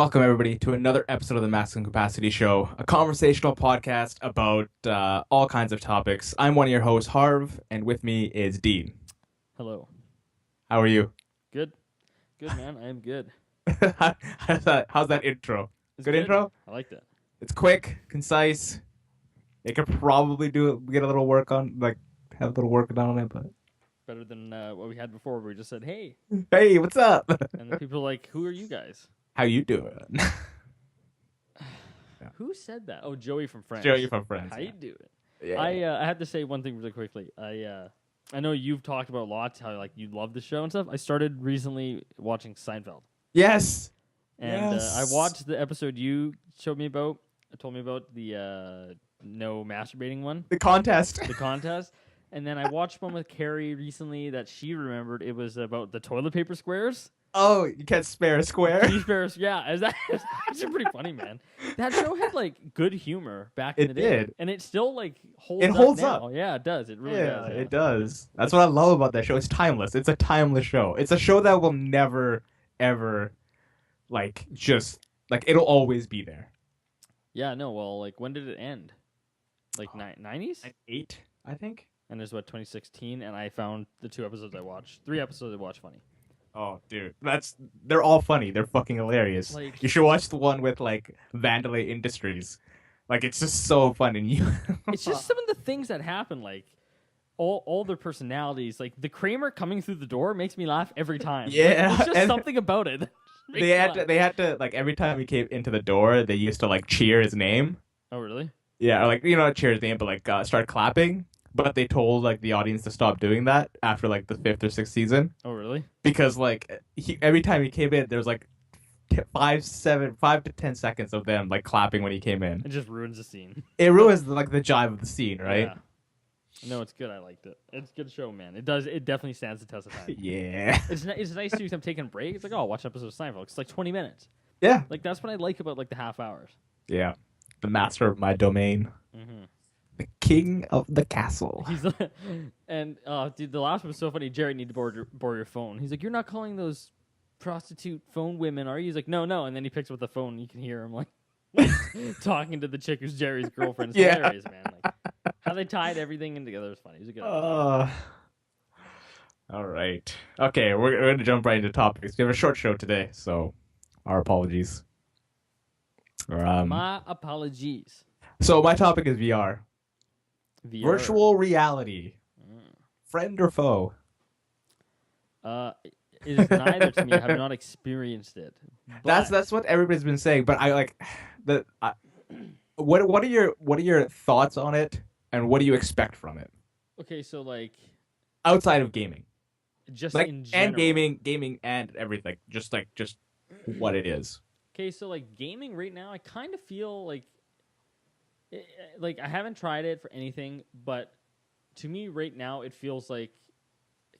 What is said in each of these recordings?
Welcome, everybody, to another episode of the Masculine Capacity Show, a conversational podcast about all kinds of topics. I'm one of your hosts, Harv, and with me is Dean. Hello. How are you? Good. Good, man. I am good. How's that intro? It's Good intro? I like that. It's quick, concise. It could probably get a little work on, have a little work done on it, but Better than what we had before where we just said, hey. hey, what's up? And the people are like, who are you guys? How you doing? Who said that? Oh, Joey from Friends. Joey from Friends. How you doing? Yeah. I had to say one thing really quickly. I know you've talked about a lot how like you love the show and stuff. I started recently watching Seinfeld. Yes. And Yes. I watched the episode you told me about the no masturbating one. The contest. The contest. And then I watched one with Carrie recently that she remembered. It was about the toilet paper squares. Oh, you can't spare a square? Can you spare us? Yeah, that's actually pretty funny, man. That show had like good humor back in the day. It did. And it still like holds It up holds now. up. Yeah, it does. It really Yeah, does. Yeah. it does. That's what I love about that show. It's timeless. It's a timeless show. It's a show that will never, ever, it'll always be there. Yeah, no, well, like when did it end? Like 90s? 8, I think. And there's 2016, and I found the 2 episodes I watched. 3 episodes I watched funny. Oh, dude, they're all funny. They're fucking hilarious. Like- You should watch the one with Vandalay Industries. It's just so fun, and you. It's just some of the things that happen, like all their personalities. Like the Kramer coming through the door makes me laugh every time. Yeah, Like, there's just and- something about it. that makes They me had laugh. to. They had to every time he came into the door, they used to cheer his name. Oh, really? Yeah, not cheer his name, but start clapping. But they told the audience to stop doing that after the 5th or 6th season Oh, really? because every time he came in, there was 5 to 10 seconds of them clapping when he came in. It just ruins the scene. It ruins the jive of the scene, right? Yeah. No, it's good. I liked it. It's a good show, man. It does. It definitely stands the test of time. Yeah. It's nice to I'm taking a break. It's like, oh, I'll watch an episode of Seinfeld. It's like 20 minutes. Yeah. That's what I like about the half hours. Yeah. The master of my domain, Mm-hmm. the king of the castle. He's and dude, the last one was so funny. Jared need to borrow your phone. He's like, you're not calling those prostitute phone women, are you? He's like, no. And then he picks up the phone. And you can hear him talking to the chick who's Jerry's girlfriend. It's Yeah. hilarious, man. How they tied everything in together is funny. It was a good. All right. Okay, we're going to jump right into topics. We have a short show today, so our apologies. My apologies. So my topic is VR. VR. Virtual reality. Friend or foe? It is neither to me. I have not experienced it. That's what everybody's been saying, but I what are your thoughts on it and what do you expect from it Okay, so outside of gaming? just in general. And gaming and everything. Just what it is. Okay, so gaming right now, I kind of feel like I haven't tried it for anything, but to me right now it feels like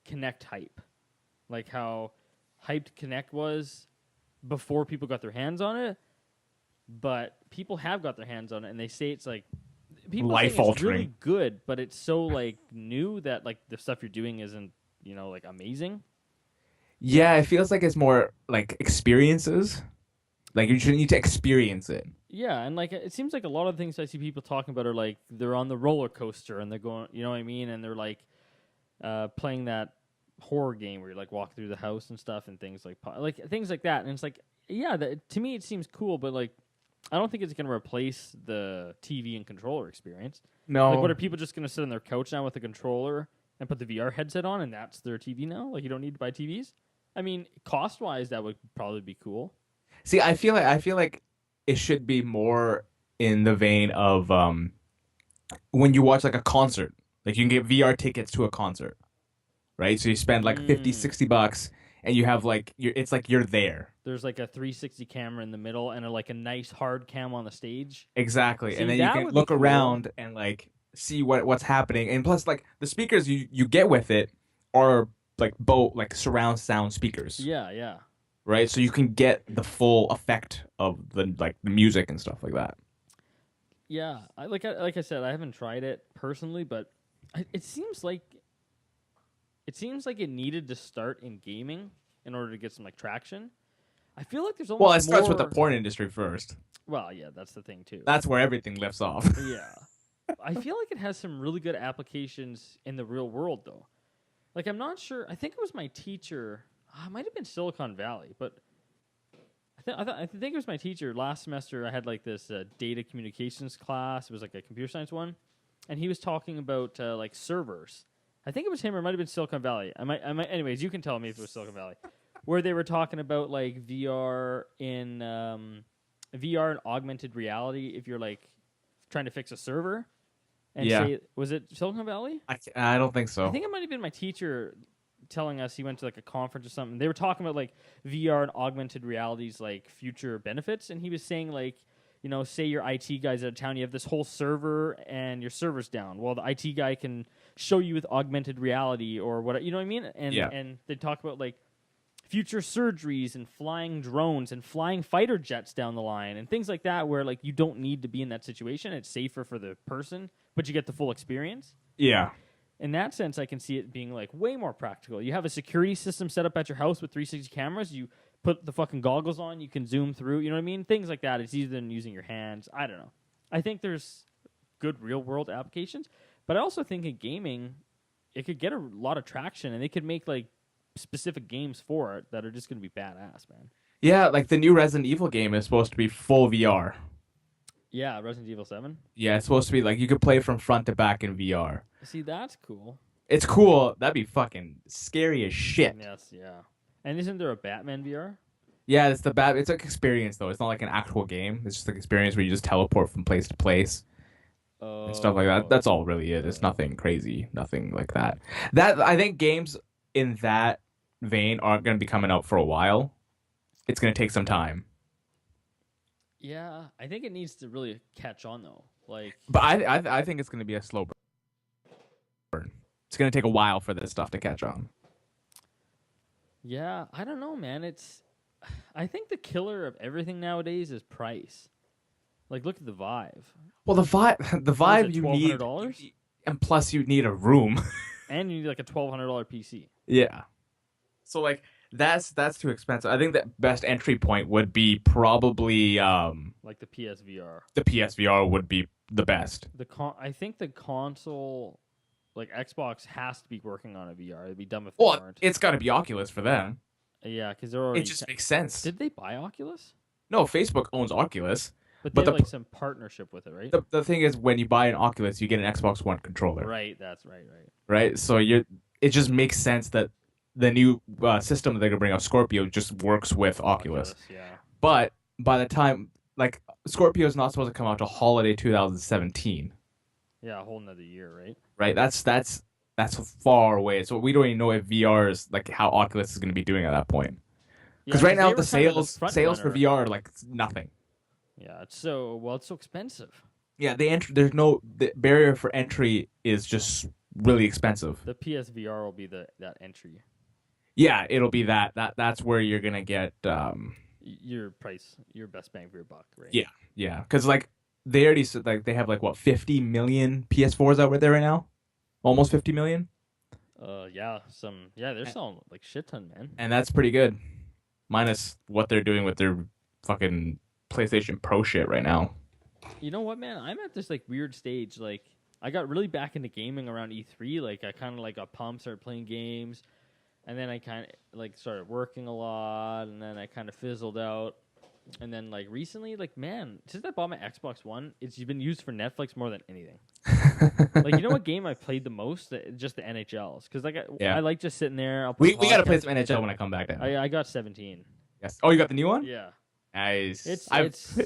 Kinect hype, like how hyped Kinect was before people got their hands on it. But people have got their hands on it, and they say it's people saying it's Life-altering. really good, but it's so new that the stuff you're doing isn't amazing. Yeah, it feels like it's more experiences. You should need to experience it. Yeah, and it seems like a lot of things I see people talking about are they're on the roller coaster and they're going, you know what I mean, and they're playing that horror game where you walk through the house and stuff and things things like that, and it's yeah, to me it seems cool, but I don't think it's gonna replace the TV and controller experience. No. What are people just gonna sit on their couch now with a controller and put the VR headset on and that's their TV now? You don't need to buy TVs. I mean, cost wise, that would probably be cool. See, I feel like it should be more in the vein of when you watch a concert. You can get VR tickets to a concert, right? So you spend 50, 60 bucks and you have you're there. There's a 360 camera in the middle and a nice hard cam on the stage. Exactly. See, and then you that can would be look cool. around and see what's happening. And plus the speakers you get with it are both surround sound speakers. Yeah. Right? So you can get the full effect of the music and stuff like that. Yeah, like I said, I haven't tried it personally, but it seems like it needed to start in gaming in order to get some traction. I feel like there's Well, almost it starts with the more. porn industry first. Well, yeah, that's the thing too. That's where everything lifts off. Yeah. I feel like it has some really good applications in the real world, though. Like, I'm not sure. I think it was my teacher. It might have been Silicon Valley, but I think it was my teacher last semester. I had like this data communications class. It was like a computer science one, and he was talking about like servers. I think it was him, or it might have been Silicon Valley. I might. Anyways, you can tell me if it was Silicon Valley, where they were talking about like VR and augmented reality. If you're like trying to fix a server, and Yeah. say, was it Silicon Valley? I don't think so. I think it might have been my teacher telling us he went to like a conference or something. They were talking about like VR and augmented reality's like future benefits, and he was saying like, say your IT guy's out of town, you have this whole server and your server's down. Well, the IT guy can show you with augmented reality or what, you know what I mean? And Yeah. and they talk about like future surgeries and flying drones and flying fighter jets down the line and things like that, where like you don't need to be in that situation. It's safer for the person, but you get the full experience. Yeah. In that sense, I can see it being like way more practical. You have a security system set up at your house with 360 cameras. You put the fucking goggles on, you can zoom through. You know what I mean? Things like that. It's easier than using your hands. I don't know. I think there's good real world applications, but I also think in gaming, it could get a lot of traction, and they could make like specific games for it that are just going to be badass, man. Yeah, like the new Resident Evil game is supposed to be full VR. Yeah, Resident Evil 7. Yeah, it's supposed to be like you could play from front to back in VR. See, that's cool. It's cool. That'd be fucking scary as shit. Yes, yeah. And isn't there a Batman VR? Yeah, it's it's like experience though. It's not like an actual game. It's just like experience where you just teleport from place to place and stuff like that. That's all really it. It's nothing crazy, nothing like that. I think games in that vein aren't going to be coming out for a while. It's going to take some time. Yeah, I think it needs to really catch on though. Like, But I think it's going to be a slow burn. It's going to take a while for this stuff to catch on. yeah, I don't know, man. I think the killer of everything nowadays is price. Like, look at the Vive. Well, the Vive you need, $1,200? and plus you need a room. And you need like a $1,200 PC. Yeah. So like that's too expensive. I think the best entry point would be probably Like the PSVR. the PSVR would be the best. I think the console, like Xbox, has to be working on a VR. It'd be dumb if they Well, weren't. it's got to be Oculus for them. Yeah, because they're already. It just makes sense. Did they buy Oculus? No, Facebook owns Oculus. But But they the have like some partnership with it, right? The thing is, when you buy an Oculus, you get an Xbox One controller, Right, that's right. right? So it just makes sense that the new system that they're gonna bring out, Scorpio, just works with Oculus. Yeah. But by the time like Scorpio is not supposed to come out till holiday 2017, Yeah, a whole nother year, right? right? That's far away. So we don't even know if VR is like how Oculus is going to be doing at that point. Because right now the sales for VR are like nothing. Yeah, it's so expensive. Yeah, the barrier for entry is just really expensive. The PSVR will be that entry. Yeah, it'll be that's where you're gonna get Your best bang for your buck, right? yeah, because like they already said like they have like what 50 million PS4s out there right now, almost 50 million. They're selling like shit ton, man. And that's pretty good, minus what they're doing with their fucking PlayStation Pro shit right now. You know what, man? I'm at this like weird stage. Like, I got really back into gaming around E3. Like, I kind of like got pumped, started playing games, and then I kind of like started working a lot, and then I kind of fizzled out. And then like recently, like man, since I bought my Xbox One, it's been used for Netflix more than anything. Like, you know what game I played the most? Just the NHLs, because like I like just sitting there. I'll We got to play some NHL when I come back down. I got 17. Yes. Oh, you got the new one? Yeah. Nice. It's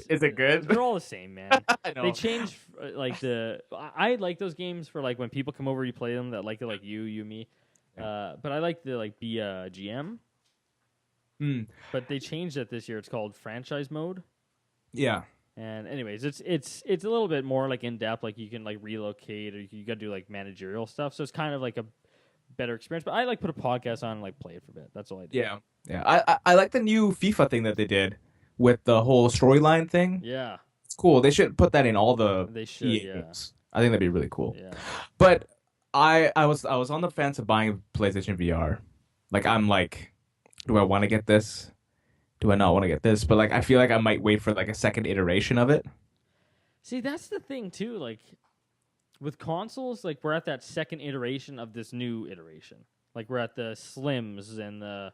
is it good? They're all the same, man. I know. They change like I like those games for like when people come over, you play them that like it, like you, me. But I like to like be a GM. But they changed it this year. It's called franchise mode. Yeah. And anyways, it's a little bit more like in depth. Like you can like relocate, or you got to do like managerial stuff. So it's kind of like a better experience. But I like put a podcast on and like play it for a bit. That's all I do. Yeah. Yeah. I like the new FIFA thing that they did with the whole storyline thing. Yeah. It's cool. They should put that in all the They should. EA games. I think that'd be really cool. Yeah. But I was on the fence of buying a PlayStation VR. Like I'm like, do I want to get this? do I not want to get this? But like, I feel like I might wait for like a second iteration of it. See, that's the thing too. Like with consoles, like we're at that second iteration of this new iteration. Like we're at the slims and the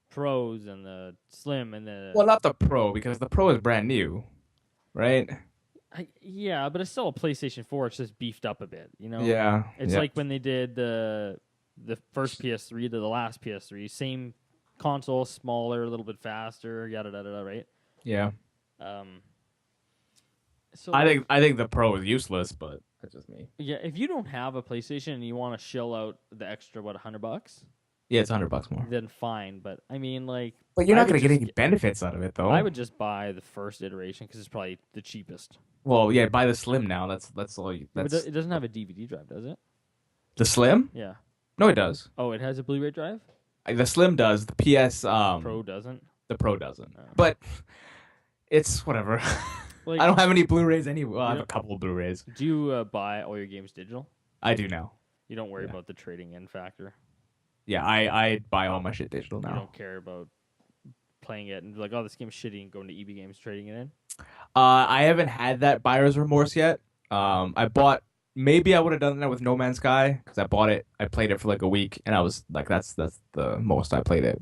pros and the slim and the Well, not the Pro because the Pro is brand new, right? yeah, but it's still a PlayStation 4. It's just beefed up a bit, you know. Yeah, It's yeah, like when they did the first PS3 to the last PS3, same console, smaller, a little bit faster, yada yada yada, right? yeah. Um, so I like, think I think the Pro is useless, but that's just me. yeah, if you don't have a PlayStation and you want to shell out the extra $100, Yeah, it's $100 more. then fine. But I mean, like, But you're I not would gonna get just any benefits out of it, though. I would just buy the first iteration because it's probably the cheapest. Well, yeah, buy the Slim now. That's all. But That's it doesn't have a DVD drive, does it? the Slim. Yeah. No, it does. Oh, it has a Blu-ray drive. The Slim does. The PS Pro doesn't. the Pro doesn't. Oh. But it's whatever. Like, I don't have any Blu-rays anyway. Well, I have Yeah. a couple of Blu-rays. do you buy all your games digital? I do now. You don't worry Yeah. about the trading in factor. Yeah, I buy all my shit digital You now. don't care about playing it and be like, oh, this game's shitty, and going to EB Games trading it in. I haven't had that buyer's remorse yet. I bought. Maybe I would have done that with No Man's Sky because I bought it. I played it for like a week, and I was like, that's the most I played it.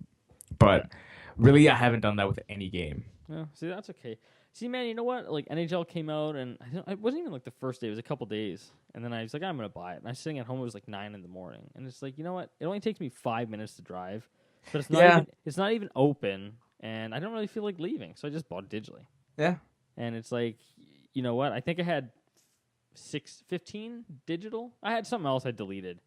But really, I haven't done that with any game. Yeah, see, that's okay. See, man, you know what? Like NHL came out, and it wasn't even like the first day. It was a couple days, and then I was like, I'm gonna buy it. And I was sitting at home. It was like 9 a.m, and it's like, you know what? It only takes me 5 minutes to drive, but Yeah. it's not even open, and I don't really feel like leaving, so I just bought it digitally. Yeah. And it's like, you know what? I think I had 15 digital. I had something else I deleted.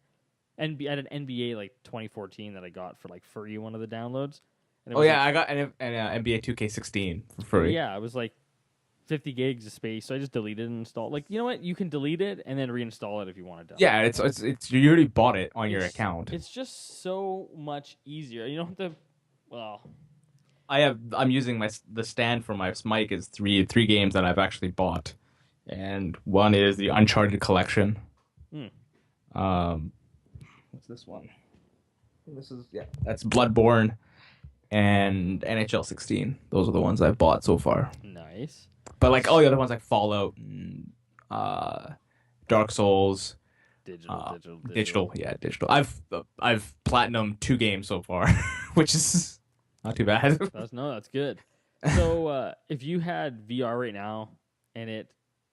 I had an NBA like 2014 that I got for like free, one of the downloads. And it Oh was yeah, like, I got an NBA 2K16 for free. yeah, it was like 50 gigs of space, so I just deleted and installed. Like, you know what? You can delete it and then reinstall it if you want to. Yeah, it's you already bought it on your It's- account. It's just so much easier. You don't have to. Well, I'm using the stand for my mic is three games that I've actually bought, and one is the Uncharted collection. What's this one? This is that's Bloodborne and NHL 16. Those are the ones I've bought so far. nice. But like all the other ones like Fallout, and, Dark Souls, Digital. yeah, digital. I've platinum 2 games so far, which is not too bad. That's good. So if you had VR right now and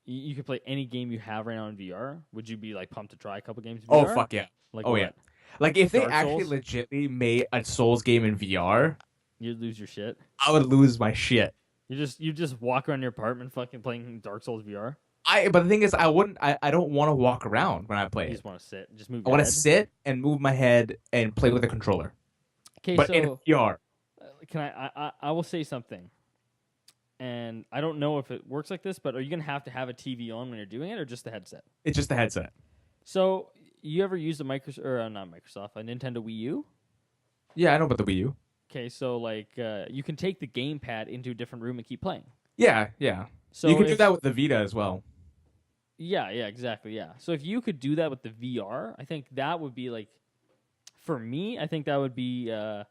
you could play any game you have right now in VR, would you be like pumped to try a couple games in Oh VR? fuck yeah. Like Oh what? yeah. Like if they Dark actually Souls? legitimately made a Souls game in VR, You'd lose your shit. I would lose my shit. You just walk around your apartment fucking playing Dark Souls VR. But the thing is, I don't want to walk around when I play You it. just want to sit, just move I your want head. to sit and move my head and play with the controller. Okay, But so in VR. can I will say something, and I don't know if it works like this, but are you gonna have to have a TV on when you're doing it, or just the headset? It's just the headset. So you ever used a Microsoft or not Microsoft, a Nintendo Wii U? Yeah, I know about the Wii U. Okay, so like you can take the gamepad into a different room and keep playing. Yeah, yeah. So you can do if- that with the Vita as well. Yeah, exactly. Yeah. So if you could do that with the VR, I think that would be like, for me, I think that would be the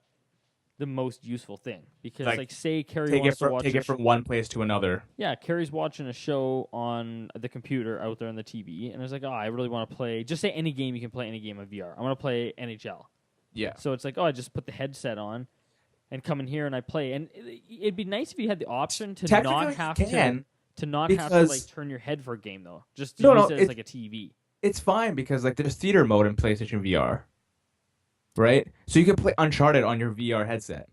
most useful thing because, like, say Carrie wants to watch Take it from one place to another. yeah, Carrie's watching a show on the computer out there on the TV, and it's like, oh, I really want to play. Just say any game you can play any game of VR. I want to play NHL. Yeah. So it's like, oh, I just put the headset on and come in here and I play. And it'd be nice if you had the option to Technically, not you have can, to not have to because- like turn your head for a game though. Just to No, use no, it as like a TV. It's fine because like there's theater mode in PlayStation VR, right? So you can play Uncharted on your VR headset,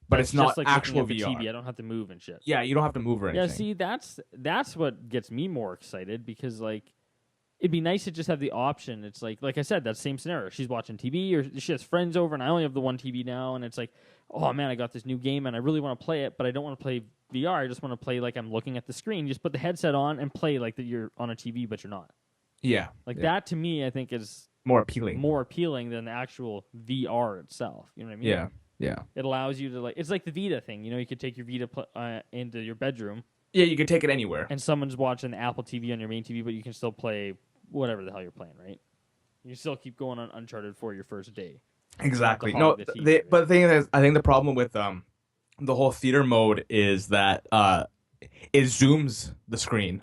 but it's not just like actual looking at the VR. TV. I don't have to move and shit. Yeah, you don't have to move or anything. Yeah, see, that's what gets me more excited because like it'd be nice to just have the option. It's like I said, that same scenario. She's watching TV or she has friends over, and I only have the one TV now, and it's like, oh man, I got this new game and I really want to play it, but I don't want to play VR. I just want to play like I'm looking at the screen. You just put the headset on and play like that you're on a TV, but you're not. Yeah, Like yeah. that to me, I think is more appealing. more appealing than the actual VR itself. You know what I mean? Yeah, yeah, It allows you to like. It's like the Vita thing. You know, you could take your Vita into your bedroom. yeah. You can take it anywhere. And someone's watching the Apple TV on your main TV, but you can still play whatever the hell you're playing, right? You can still keep going on Uncharted for your first day. Exactly. hog No, the TV, right? but the thing is, I think the problem with the whole theater mode is that it zooms the screen,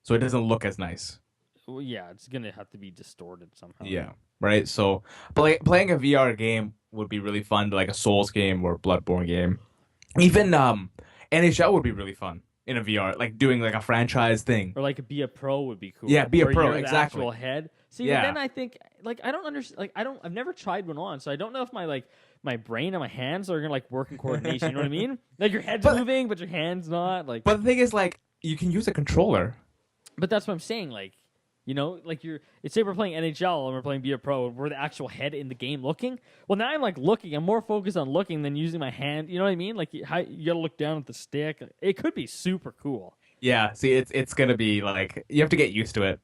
so it doesn't look as nice. Well, yeah, it's gonna have to be distorted somehow. Yeah. Right. So, playing a VR game would be really fun, like a Souls game or Bloodborne game. Even NHL would be really fun in a VR, like doing like a franchise thing. Or like be a pro would be cool. Yeah, be a where pro, you're the exactly. actual head. See, Yeah. but then I think like I don't understand. Like I've never tried one on, so I don't know if my brain and my hands are gonna like work in coordination. You know what I mean? Like your head's But- moving, but your hands not. Like, But the thing is, like, you can use a controller. but that's what I'm saying. Like, you know, like say we're playing NHL and we're playing Be a Pro, and we're the actual head in the game looking. Well, now I'm like looking. I'm more focused on looking than using my hand. You know what I mean? Like how you gotta look down at the stick. It could be super cool. Yeah. See, it's gonna be like you have to get used to it.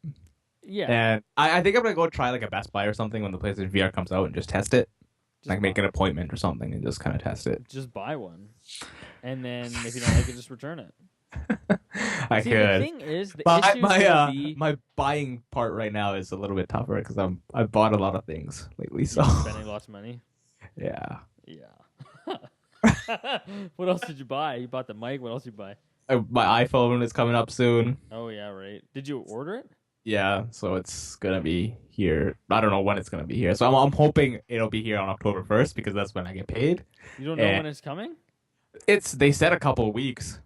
Yeah. And I think I'm gonna go try like a Best Buy or something when the PlayStation VR comes out and just test it. Just Like make buy- an appointment or something and just kind of test it. Just buy one, and then if you don't like it, just return it. I See, the could. thing is, the My issue my buying part right now is a little bit tougher because I bought a lot of things lately. So spending lots of money. yeah, Yeah. What else did you buy? You bought the mic. What else did you buy? my iPhone is coming up soon. Oh yeah, right. Did you order it? Yeah, so it's gonna be here. I don't know when it's gonna be here. So I'm hoping it'll be here on October 1st because that's when I get paid. You don't know Eh. when it's coming? They said a couple of weeks.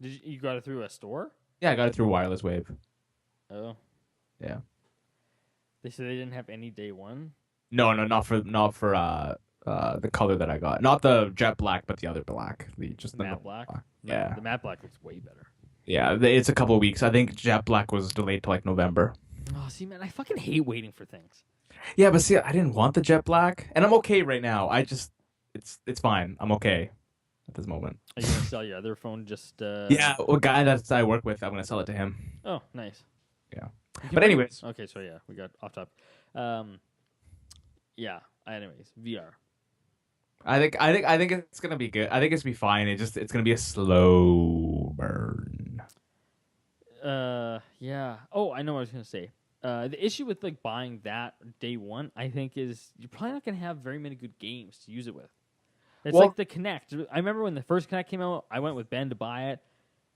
You got it through a store? Yeah, I got it through Wireless Wave. Oh. Yeah. They said they didn't have any day one. No, not for the color that I got. Not the jet black, but the other black. The just the Matte normal black. No, Yeah. the matte black looks way better. Yeah, it's a couple of weeks. I think jet black was delayed to like November. Oh, see, man, I fucking hate waiting for things. Yeah, but see, I didn't want the jet black, and I'm okay right now. It's fine. I'm okay at this moment. Are you gonna sell your other phone? Just Yeah, a guy that I work with, I'm gonna sell it to him. Oh, nice. Yeah. You can But put- anyways. Okay, so yeah, we got off topic. Yeah. Anyways, VR. I think it's gonna be good. I think it's gonna be fine. It's gonna be a slow burn. Yeah. Oh, I know what I was gonna say. The issue with like buying that day one, I think, is you're probably not gonna have very many good games to use it with. It's Well- like the Kinect. I remember when the first Kinect came out, I went with Ben to buy it,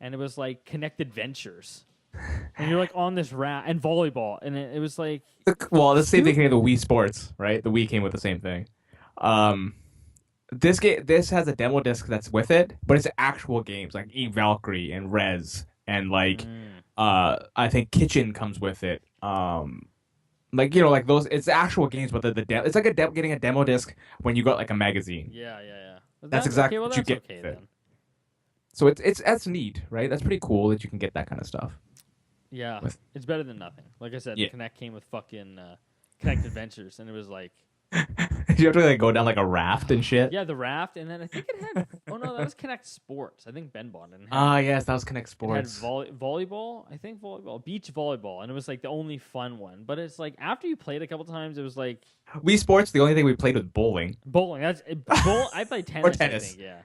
and it was like Kinect Adventures, and you're like on this rat and volleyball, and it was like, Well, the same thing came with the Wii Sports, right? The Wii came with the same thing. This has a demo disc that's with it, but it's actual games like E Valkyrie and Rez and like I think Kitchen comes with it. Like like those, it's actual games, but it's like getting a demo disc when you got like a magazine. yeah, yeah, yeah. That's exactly okay, well, what you that's get okay with it. then. So it's that's neat, right? That's pretty cool that you can get that kind of stuff. Yeah, With- it's better than nothing. Like I said, Yeah. the Kinect came with fucking Kinect Adventures, and it was like, You have to like go down like a raft and shit. yeah, the raft, and then I think it had. Oh no, that was Kinect Sports. I think Ben bought it. And had, Ah, yes, that was Connect it had Sports. volleyball. I think volleyball, beach volleyball, and it was like the only fun one. But it's like after you played a couple times, it was like Wii Sports, the only thing we played was bowling. bowling. I played tennis. Or tennis. I think, yeah.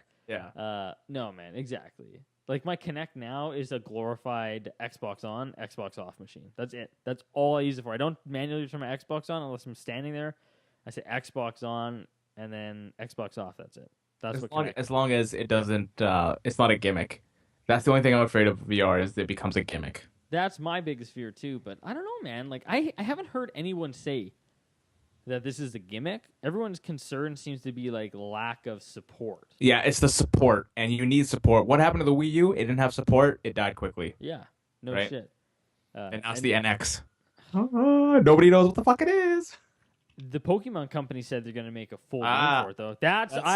Yeah. No, man, exactly. Like my Kinect now is a glorified Xbox on, Xbox off machine. That's it. That's all I use it for. I don't manually turn my Xbox on unless I'm standing there. I say Xbox on and then Xbox off. That's it. That's what Kinect. As long as it doesn't, it's not a gimmick. That's the only thing I'm afraid of VR is it becomes a gimmick. That's my biggest fear too. But I don't know, man. Like I haven't heard anyone say that this is a gimmick. Everyone's concern seems to be like lack of support. Yeah, it's the support, and you need support. What happened to the Wii U? It didn't have support. It died quickly, Yeah. No Right. shit. and now it's the NX. Nobody knows what the fuck it is. The Pokemon company said they're going to make a full Ah. game for it, though. I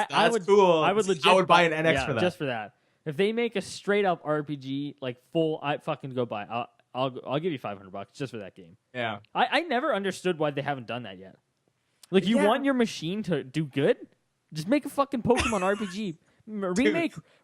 That's would cool. I would legit. I would buy an NX yeah, for that. just for that. If they make a straight up RPG like full, I fucking go buy. I'll give you $500 just for that game. Yeah. I never understood why they haven't done that yet. Like you Yeah. want your machine to do good, just make a fucking Pokemon RPG.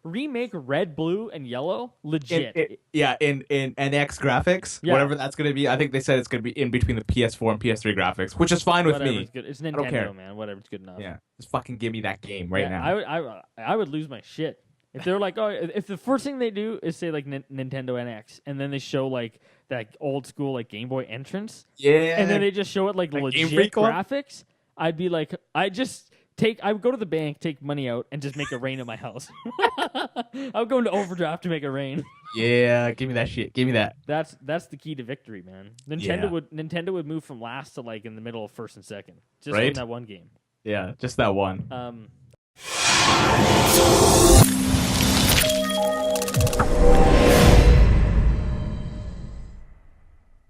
Remake Red, Blue, and Yellow legit. In NX graphics, Yeah. whatever that's gonna be. I think they said it's gonna be in between the PS4 and PS3 graphics, which is fine with Whatever, me. it's good. It's don't care. Nintendo, man. Whatever, it's good enough. Yeah, just fucking give me that game right Yeah, now. I would lose my shit if they're like, oh, if the first thing they do is say like Nintendo NX, and then they show like that old school like Game Boy entrance, Yeah, and then they just show it like Like Game legit Freak one? graphics, I'd be like, I just I would go to the bank, take money out, and just make it rain at my house. I would go into overdraft to make it rain. Yeah, give me that shit. Give me that. That's the key to victory, man. Nintendo would move from last to like in the middle of first and second, just Right? in that one game. Yeah, just that one.